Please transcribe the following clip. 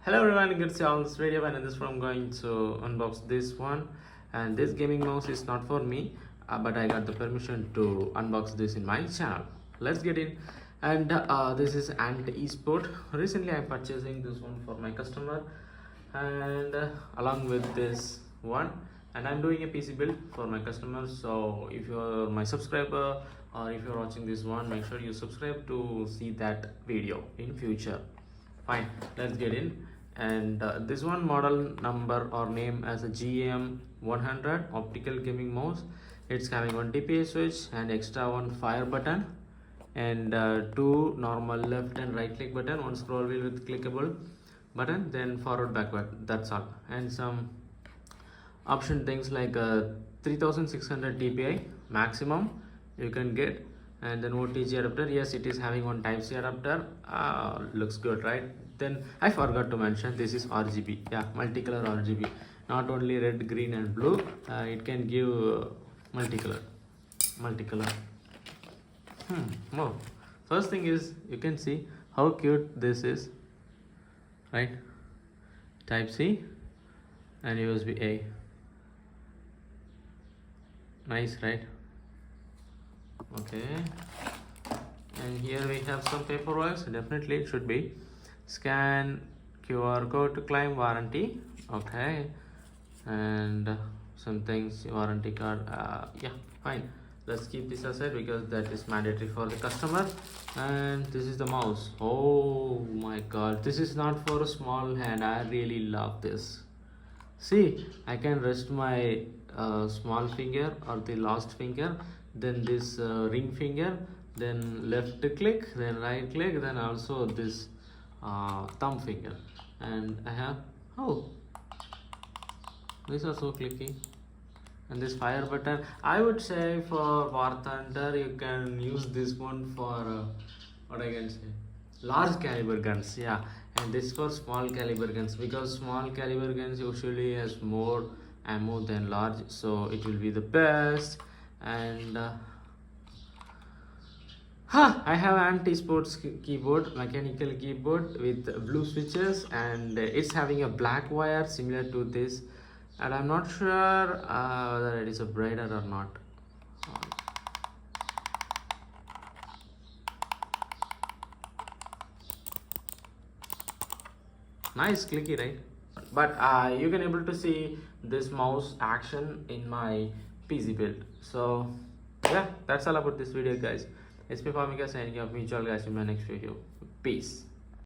Hello everyone, good to see you all this video, and in this one I'm going to unbox this one. And this gaming mouse is not for me, but I got the permission to unbox this in my channel. Let's get in. And this is ANTESPORT. Recently I'm purchasing this one for my customer, and along with this one, and I'm doing a PC build for my customers. So if you're my subscriber or if you're watching this one, make sure you subscribe to see that video in future. Fine, let's get in. And this one model number or name as a GM100 optical gaming mouse. It's having one DPI switch and extra one fire button, and two normal left and right click button, one scroll wheel with clickable button, then forward backward. That's all. And some option things like 3600 dpi maximum you can get, and then OTG adapter. Yes, it is having one type C adapter. Looks good, right? Then I forgot to mention this is RGB. Yeah, multicolor RGB, not only red, green and blue. It can give multicolor. More. First thing is, you can see how cute this is, right? Type C and USB A. Nice, right? Okay, and here we have some paperwork. Definitely it should be scan QR code to claim warranty. Okay, and some things, warranty card. Yeah, fine, let's keep this aside because that is mandatory for the customer. And this is the mouse. Oh my god, this is not for a small hand. I really love this. See, I can rest my small finger or the last finger, then this ring finger, then left click, then right click, then also this thumb finger. And I have, oh, these are so clicky. And this fire button, I would say for War Thunder you can use this one for what I can say, large caliber guns. Yeah, and this for small caliber guns, because small caliber guns usually has more ammo than large, so it will be the best. And I have ANTESPORTS keyboard, mechanical keyboard with blue switches, and it's having a black wire similar to this, and I'm not sure whether it is a brighter or not. Nice clicky, right? But you can able to see this mouse action in my PC build. So yeah, that's all about this video, guys. It's me Farmika signing off. Meet you all guys in my next video. Peace.